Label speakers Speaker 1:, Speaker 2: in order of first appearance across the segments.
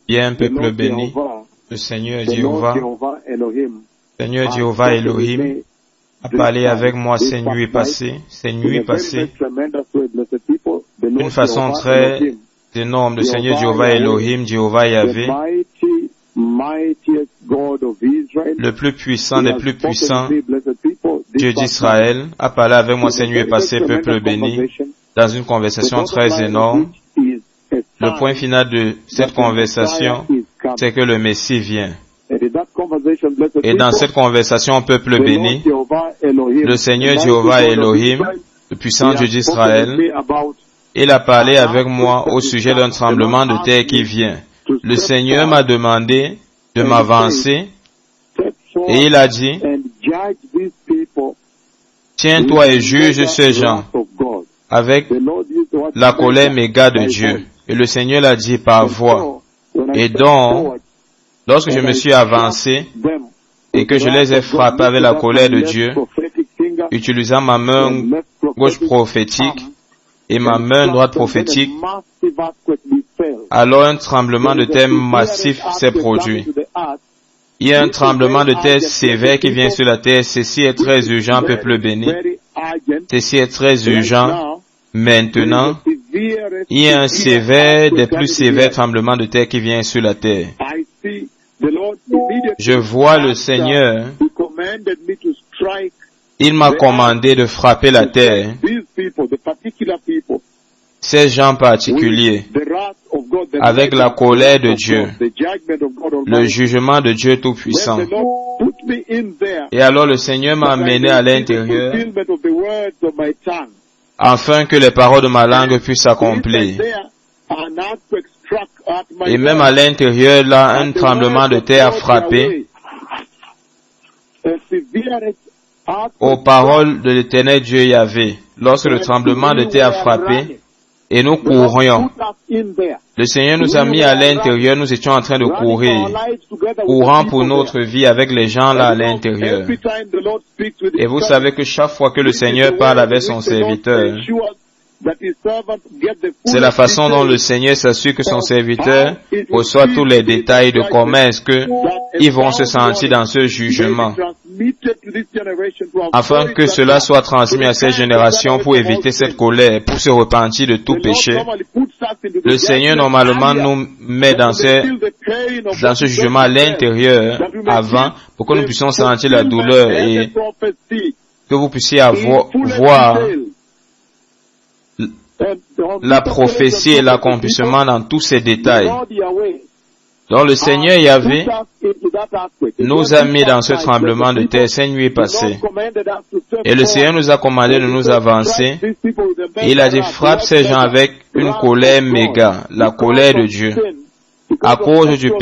Speaker 1: Bien, peuple béni, le Seigneur Jéhovah, Seigneur Jéhovah Elohim, a parlé avec moi ces nuits passées, d'une façon très énorme. Le Seigneur Jéhovah Elohim, Jéhovah Yahvé, le plus puissant des plus puissants, Dieu d'Israël, a parlé avec moi ces nuits passées, peuple béni, dans une conversation très énorme. Le point final de cette conversation, c'est que le Messie vient. Et dans cette conversation, peuple béni, le Seigneur Jéhovah Elohim, le puissant Dieu d'Israël, il a parlé avec moi au sujet d'un tremblement de terre qui vient. Le Seigneur m'a demandé de m'avancer et il a dit, tiens-toi et juge ces gens avec la colère méga de Dieu. Et le Seigneur l'a dit par voix. Et donc, lorsque je me suis avancé et que je les ai frappés avec la colère de Dieu, utilisant ma main gauche prophétique et ma main droite prophétique, alors un tremblement de terre massif s'est produit. Il y a un tremblement de terre sévère qui vient sur la terre. Ceci est très urgent, peuple béni. Ceci est très urgent. Maintenant, il y a un sévère, des plus sévères tremblements de terre qui vient sur la terre. Je vois le Seigneur. Il m'a commandé de frapper la terre. Ces gens particuliers, avec la colère de Dieu, le jugement de Dieu Tout-Puissant. Et alors le Seigneur m'a amené à l'intérieur, afin que les paroles de ma langue puissent s'accomplir. Et même à l'intérieur, là, un tremblement de terre a frappé aux paroles de l'Éternel Dieu Yahvé. Lorsque le tremblement de terre a frappé, et nous courions. Le Seigneur nous a mis à l'intérieur, nous étions en train de courir, courant pour notre vie avec les gens là à l'intérieur. Et vous savez que chaque fois que le Seigneur parle avec son serviteur, c'est la façon dont le Seigneur s'assure que son serviteur reçoit tous les détails de comment est-ce que ils vont se sentir dans ce jugement, afin que cela soit transmis à cette génération pour éviter cette colère, pour se repentir de tout péché. Le Seigneur normalement nous met dans ce jugement à l'intérieur avant, pour que nous puissions sentir la douleur et que vous puissiez voir la prophétie et l'accomplissement dans tous ces détails. Donc le Seigneur Yahvé nous a mis dans ce tremblement de terre ces nuits passées. Et le Seigneur nous a commandé de nous avancer. Et il a dit, frappe ces gens avec une colère méga, la colère de Dieu. À cause du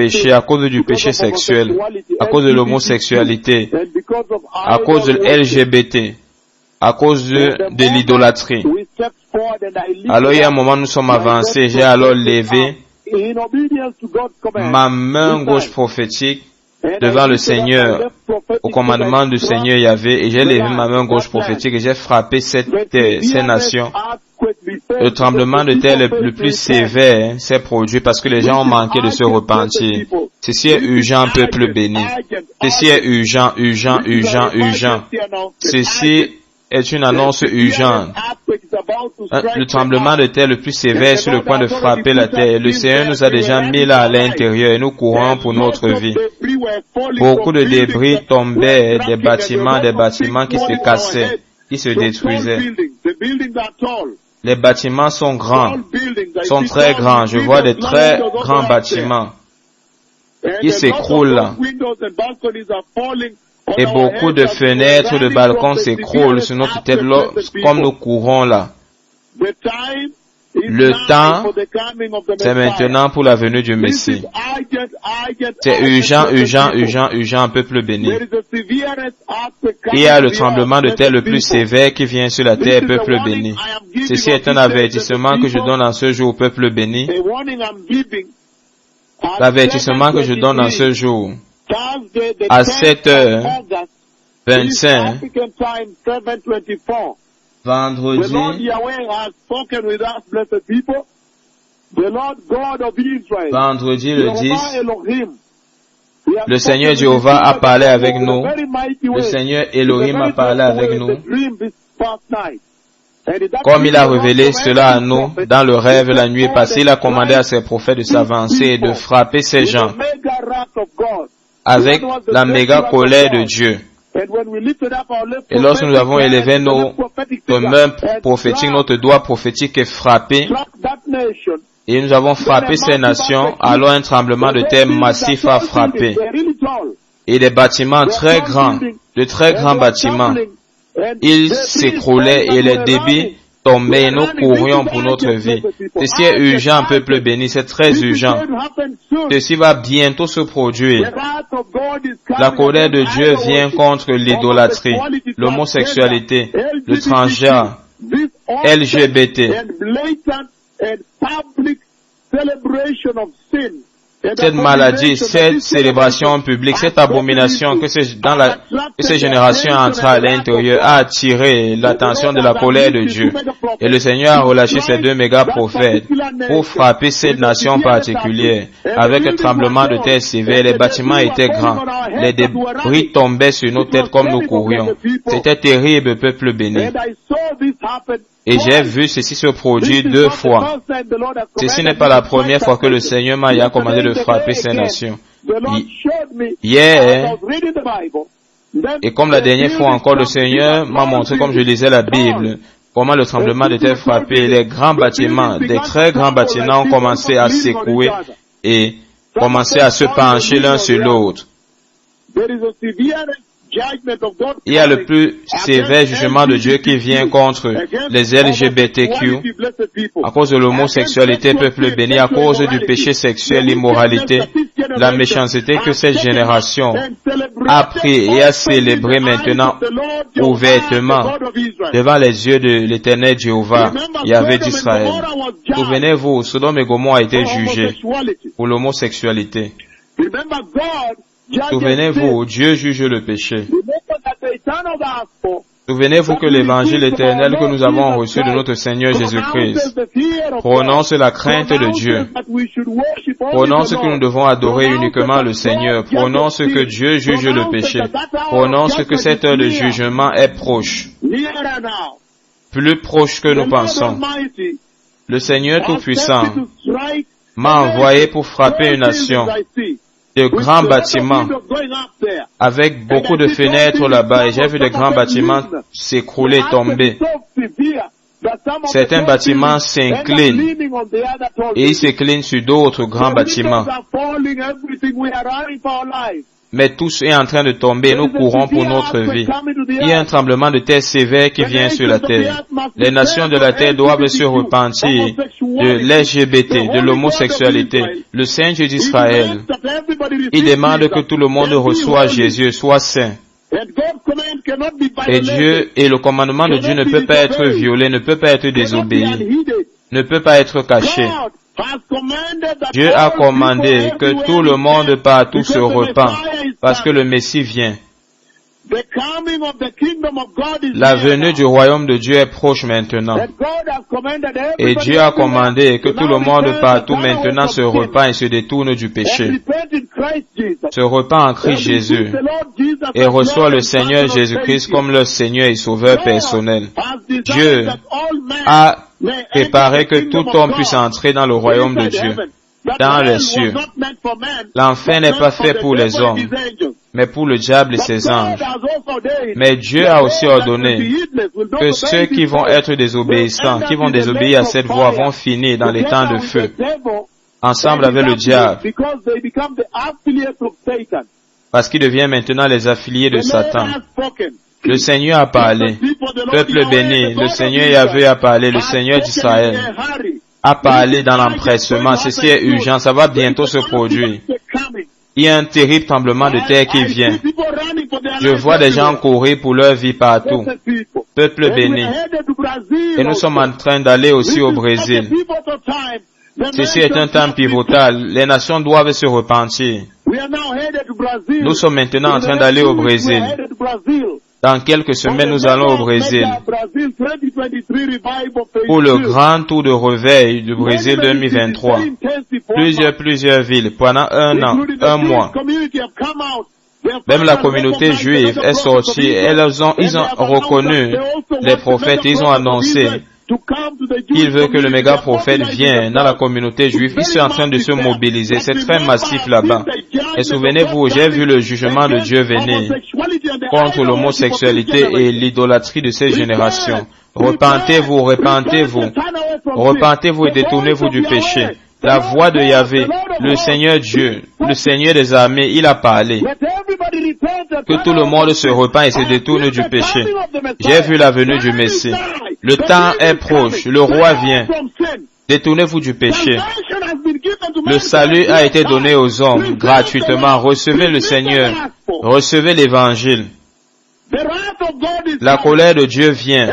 Speaker 1: péché sexuel, à cause de l'homosexualité, à cause de LGBT, à cause de l'idolâtrie. Alors il y a un moment nous sommes avancés, j'ai alors levé ma main gauche prophétique devant le Seigneur, au commandement du Seigneur Yahvé, et j'ai levé ma main gauche prophétique et j'ai frappé ces nations. Le tremblement de terre le plus sévère s'est produit parce que les gens ont manqué de se repentir. Ceci est urgent, peuple béni. Ceci est urgent, urgent, urgent, urgent. Ceci est une annonce urgente. Le tremblement de terre le plus sévère est sur le point de frapper la terre. Le Seigneur nous a déjà mis là à l'intérieur et nous courons pour notre vie. Beaucoup de débris tombaient des bâtiments qui se cassaient, qui se détruisaient. Les bâtiments sont grands, sont très grands. Je vois des très grands bâtiments qui s'écroulent là. Et beaucoup de fenêtres, de balcons s'écroulent sur notre tête comme nous courons là. Le temps, c'est maintenant pour la venue du Messie. C'est urgent, urgent, urgent, urgent, peuple béni. Il y a le tremblement de terre le plus sévère qui vient sur la terre, peuple béni. Ceci est un avertissement que je donne en ce jour au peuple béni. L'avertissement que je donne en ce jour. À 7h25, vendredi, Vendredi le 10, le Seigneur Jéhovah a parlé avec nous. Le Seigneur Elohim a parlé avec nous. Comme il a révélé cela à nous dans le rêve la nuit passée, il a commandé à ses prophètes de s'avancer et de frapper ces gens avec la méga colère de Dieu. Et lorsque nous avons élevé nos mains prophétiques, notre doigt prophétique est frappé, et nous avons frappé ces nations, alors un tremblement de terre massif a frappé. Et des bâtiments très grands, de très grands bâtiments, ils s'écroulaient et les débits tombaient et nous courions pour notre vie. Ceci est urgent, peuple béni, c'est très urgent. Ceci va bientôt se produire. La colère de Dieu vient contre l'idolâtrie, l'homosexualité, le transgenre, LGBT. Cette maladie, cette célébration publique, cette abomination que ces générations entrent à l'intérieur a attiré l'attention de la colère de Dieu. Et le Seigneur a relâché ces deux méga prophètes pour frapper cette nation particulière. Avec un tremblement de terre sévère, les bâtiments étaient grands. Les débris tombaient sur nos têtes comme nous courions. C'était terrible, peuple béni. Et j'ai vu ceci se produire 2 fois. Ceci n'est pas la première fois que le Seigneur m'a commandé de frapper ces nations. Hier, et comme la dernière fois encore, le Seigneur m'a montré, comme je lisais la Bible, comment le tremblement de terre frappait. Les grands bâtiments, des très grands bâtiments ont commencé à secouer et commencé à se pencher l'un sur l'autre. Il y a le plus sévère jugement de Dieu qui vient contre les LGBTQ à cause de l'homosexualité, peuple béni, à cause du péché sexuel, l'immoralité, la méchanceté que cette génération a pris et a célébré maintenant ouvertement devant les yeux de l'Éternel Jéhovah, Yahvé d'Israël. Souvenez-vous, Sodome et Gomorrhe a été jugé pour l'homosexualité. Souvenez-vous, Dieu juge le péché. Souvenez-vous que l'évangile éternel que nous avons reçu de notre Seigneur Jésus-Christ prononce la crainte de Dieu, prononce que nous devons adorer uniquement le Seigneur, prononce que Dieu juge le péché, prononce que cette heure de jugement est proche, plus proche que nous pensons. Le Seigneur Tout-Puissant m'a envoyé pour frapper une nation. De grands bâtiments avec beaucoup de fenêtres là-bas et j'ai vu des grands bâtiments s'écrouler, tomber. Certains bâtiments s'inclinent et ils s'inclinent sur d'autres grands bâtiments. Mais tout est en train de tomber et nous courons pour notre vie. Il y a un tremblement de terre sévère qui vient sur la terre. Les nations de la terre doivent se repentir de l'LGBT, de l'homosexualité. Le Saint Dieu d'Israël, il demande que tout le monde reçoive Jésus, soit saint. Et Dieu, et le commandement de Dieu ne peut pas être violé, ne peut pas être désobéi, ne peut pas être caché. Dieu a commandé que tout le monde partout se repent parce que le Messie vient. La venue du royaume de Dieu est proche maintenant. Et Dieu a commandé que tout le monde partout maintenant se repent et se détourne du péché. Se repent en Christ Jésus et reçoit le Seigneur Jésus-Christ comme leur Seigneur et Sauveur personnel. Dieu a préparé que tout homme puisse entrer dans le royaume de Dieu, dans les cieux. L'enfer n'est pas fait pour les hommes, mais pour le diable et ses anges. Mais Dieu a aussi ordonné que ceux qui vont être désobéissants, qui vont désobéir à cette voie, vont finir dans les temps de feu, ensemble avec le diable, parce qu'il devient maintenant les affiliés de Satan. Le Seigneur a parlé. Peuple béni, le Seigneur Yahvé a parlé, le Seigneur d'Israël a parlé dans l'empressement. Ceci est urgent, ça va bientôt se produire. Il y a un terrible tremblement de terre qui vient. Je vois des gens courir pour leur vie partout. Peuple béni. Et nous sommes en train d'aller aussi au Brésil. Ceci est un temps pivotal. Les nations doivent se repentir. Nous sommes maintenant en train d'aller au Brésil. Dans quelques semaines, nous allons au Brésil pour le grand tour de réveil du Brésil 2023. Plusieurs villes pendant un an, un mois. Même la communauté juive est sortie. Ils ont reconnu les prophètes. Ils ont annoncé qu'il veut que le méga prophète vienne dans la communauté juive. Ils sont en train de se mobiliser. C'est très massif là-bas. Et souvenez-vous, j'ai vu le jugement de Dieu venir contre l'homosexualité et l'idolâtrie de ces générations. Repentez-vous, repentez-vous. Repentez-vous et détournez-vous du péché. La voix de Yahvé, le Seigneur Dieu, le Seigneur des armées, il a parlé. Que tout le monde se repent et se détourne du péché. J'ai vu la venue du Messie. Le temps est proche, le roi vient. Détournez-vous du péché. Le salut a été donné aux hommes gratuitement. Recevez le Seigneur. Recevez l'évangile. La colère de Dieu vient.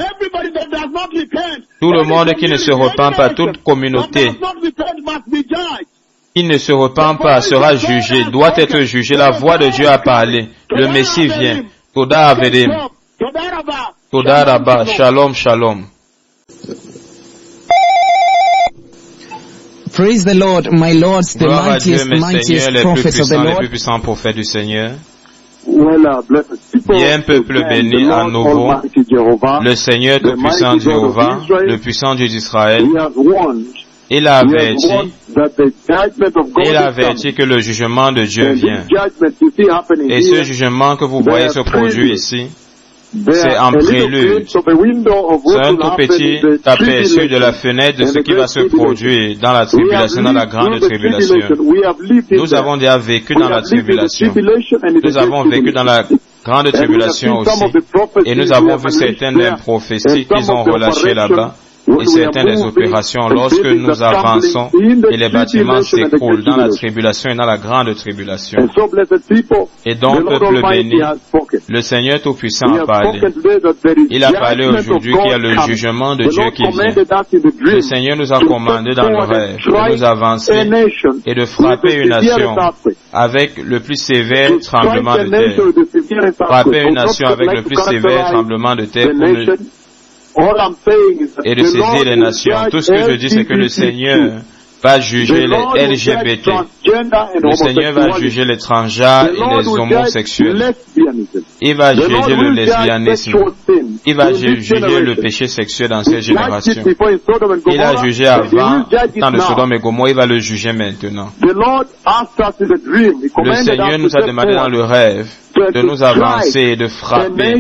Speaker 1: Tout le monde qui ne se repent pas, toute communauté qui ne se repent pas sera jugé, doit être jugé. La voix de Dieu a parlé. Le Messie vient. Toda Avedim. Toda Rabba. Shalom, shalom.
Speaker 2: Praise the Lord, my lords, the
Speaker 1: Gloire à Dieu, mes
Speaker 2: mightiest
Speaker 1: seigneurs,
Speaker 2: prophets of the
Speaker 1: les
Speaker 2: Lord.
Speaker 1: plus puissants prophètes du Seigneur. Bien peuple béni à nouveau, le Seigneur tout-puissant Jéhovah, le puissant Dieu d'Israël, il a averti que le jugement de Dieu vient. Et ce jugement que vous voyez se produire ici, c'est en prélude. C'est un tout petit aperçu de la fenêtre de ce qui va se produire dans la tribulation, dans la grande tribulation. Nous avons déjà vécu dans la tribulation. Nous avons vécu dans la grande tribulation aussi. Et nous avons vu certaines prophéties qu'ils ont relâchées là-bas. Et certaines des opérations lorsque nous avançons et les bâtiments s'écroulent dans la tribulation et dans la grande tribulation. Et donc, peuple béni, le Seigneur Tout-Puissant a parlé. Il a parlé aujourd'hui qu'il y a le jugement de Dieu qui vient. Le Seigneur nous a commandé dans le rêve de nous avancer et de frapper une nation avec le plus sévère tremblement de terre. Frapper une nation avec le plus sévère tremblement de terre et de saisir les nations. Tout ce que je dis, c'est que le Seigneur va juger les LGBT. Le Seigneur va juger les transgenres et les homosexuels. Il va juger le lesbianisme. Il va juger le péché sexuel dans cette génération. Il a jugé avant, dans le Sodome et Gomorrhe, il va le juger maintenant. Le Seigneur nous a demandé dans le rêve de nous avancer et de frapper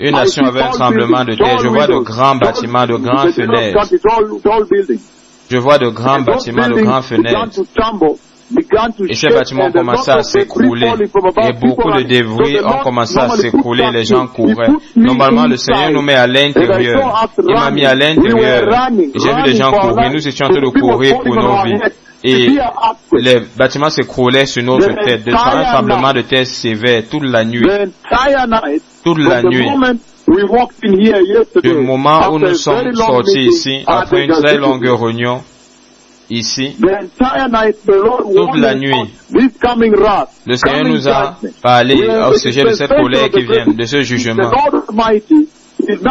Speaker 1: une nation avec un tremblement de terre. Je vois de grands bâtiments, de grandes fenêtres. Je vois de grands bâtiments, de grandes fenêtres. Et ces bâtiments ont commencé à s'écrouler. Et beaucoup de débris ont commencé à s'écrouler. Les gens couraient. Normalement, le Seigneur nous met à l'intérieur. Il m'a mis à l'intérieur. J'ai vu les gens courir. Nous étions en train de courir pour nos vies. Et les bâtiments s'écroulaient sur notre tête. Un tremblement de terre sévère toute la nuit. Toute la nuit. Du moment où nous sommes sortis ici, après une très longue réunion, ici, toute la nuit, le Seigneur nous a parlé au sujet de cette colère qui vient, de ce jugement.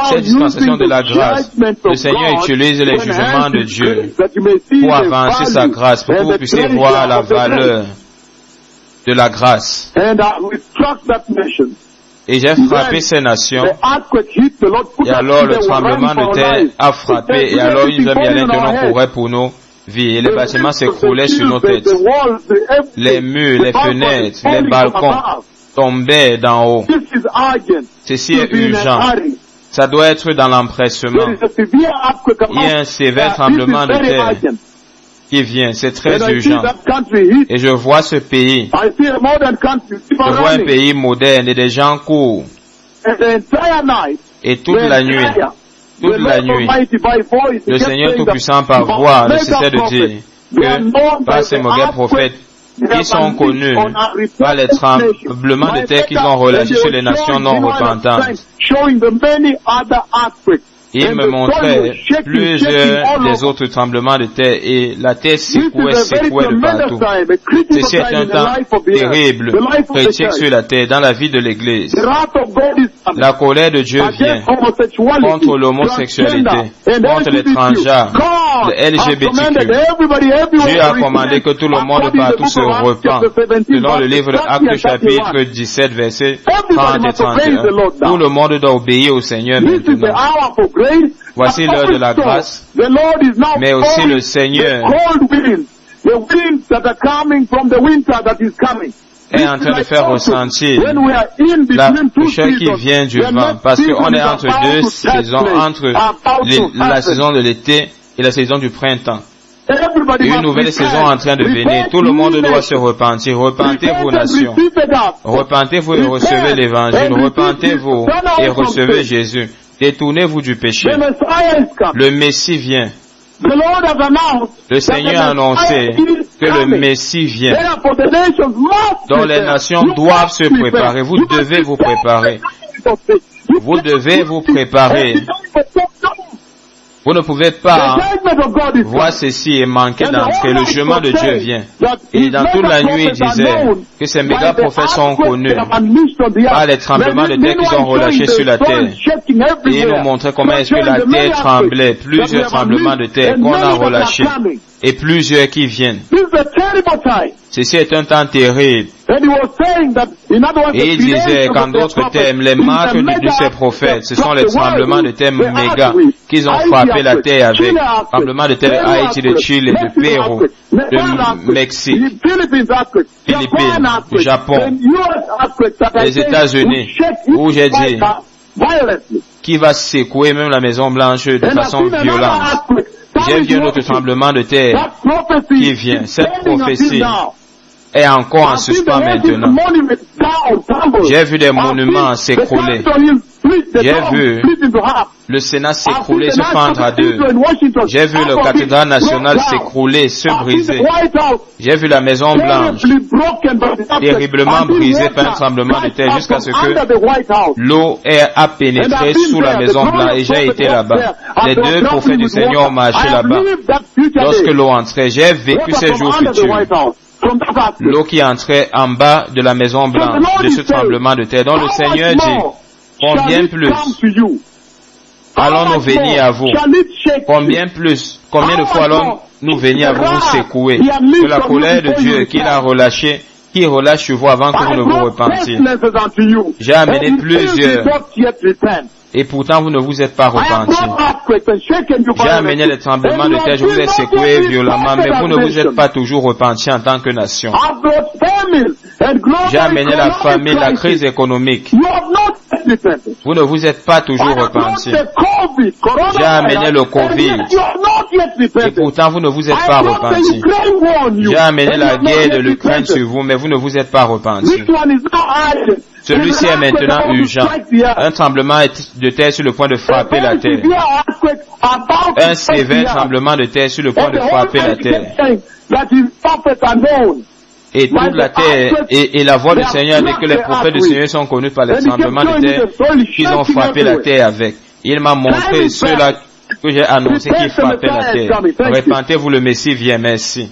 Speaker 1: Cette dispensation de la grâce, le Seigneur utilise les jugements de Dieu pour avancer sa grâce, pour que vous puissiez voir la valeur de la grâce. Et j'ai frappé ces nations, et alors le tremblement de terre a frappé, et alors il nous a mis à l'intérieur, on courait pour nos vies, et les bâtiments s'écroulaient sur nos têtes. Les murs, les fenêtres, les balcons tombaient d'en haut. Ceci est urgent. Ça doit être dans l'empressement. Il y a un sévère tremblement de terre qui vient. C'est très urgent. Et je vois ce pays. Je vois un pays moderne et des gens courent. Et toute la nuit, le Seigneur Tout-Puissant par voix ne cessait de dire que par ces mauvais prophètes, ils sont connus par les tremblements de terre qu'ils ont relâchés sur les nations non repentantes. Il me montrait plusieurs des autres tremblements de terre et la terre secouait de partout. Ceci est un temps terrible, critique sur la terre, dans la vie de l'Église. La colère de Dieu vient contre l'homosexualité, contre les transgenres, le LGBTQ. Dieu a commandé que tout le monde partout se repent. Selon le livre de Actes chapitre 17, verset 30 et 31. Tout le monde doit obéir au Seigneur maintenant. Voici l'heure de la grâce, mais aussi le Seigneur est en train de faire ressentir la fraîcheur qui vient du vent, parce qu'on est entre deux saisons, entre la saison de l'été et la saison du printemps. Une nouvelle saison est en train de venir. Tout le monde doit se repentir. Repentez-vous, nations. Repentez-vous et recevez l'évangile. Repentez-vous et recevez Jésus. Détournez-vous du péché. Le Messie vient. Le Seigneur a annoncé que le Messie vient. Donc les nations doivent se préparer. Vous devez vous préparer. Vous devez vous préparer. Vous ne pouvez pas voir ceci et manquer d'entrer. Le chemin de Dieu vient. Et dans toute la nuit, il disait que ces méga prophètes sont connus par les tremblements de terre qu'ils ont relâchés sur la terre. Et il nous montrait comment est-ce que la terre tremblait. Plusieurs tremblements de terre qu'on a relâchés. Et plusieurs qui viennent. Ceci est un temps terrible. Et il disait qu'en d'autres termes, les marques de ces prophètes, ce sont les tremblements de terre méga qu'ils ont frappé la terre avec. Tremblements de terre de Haïti, de Chili, de Pérou, de Mexique, Philippines, du Japon, les États-Unis, où j'ai dit qui va secouer même la Maison Blanche de façon violente. J'ai vu un autre tremblement de terre qui vient. Cette prophétie est encore en suspens maintenant. J'ai vu des monuments s'écrouler. J'ai vu le Sénat s'écrouler, se fendre à deux. J'ai vu le cathédrale nationale s'écrouler, se briser. J'ai vu la Maison Blanche terriblement brisée par un tremblement de terre jusqu'à ce que l'eau a pénétré sous la Maison Blanche et j'ai été là-bas. Les deux prophètes du Seigneur ont marché là-bas. Lorsque l'eau entrait, j'ai vécu ces jours futurs. L'eau qui entrait en bas de la Maison Blanche de ce tremblement de terre. Donc le Seigneur dit, combien plus allons-nous venir à vous? Combien plus? Combien de fois allons-nous venir à vous secouer? Que la colère de Dieu qu'il a relâchée, qui relâche sur vous avant que vous ne vous repentiez. J'ai amené plusieurs. Et pourtant, vous ne vous êtes pas repentis. J'ai amené les tremblements de terre, je vous ai secoué violemment, mais vous ne vous êtes pas toujours repentis en tant que nation. J'ai amené la famine, la crise économique. Vous ne vous êtes pas toujours repentis. J'ai amené le Covid. Et pourtant, vous ne vous êtes pas repentis. J'ai amené la guerre de l'Ukraine sur vous, mais vous ne vous êtes pas repentis. Celui-ci est maintenant urgent. Un tremblement de terre sur le point de frapper la terre. Un sévère tremblement de terre sur le point de frapper la terre. Et toute la terre, et la voix du Seigneur dit que les prophètes du Seigneur sont connus par les tremblements de terre qu'ils ont frappé la terre avec. Il m'a montré ceux-là que j'ai annoncé qui frappaient la terre. Repentez-vous, le Messie vient, merci.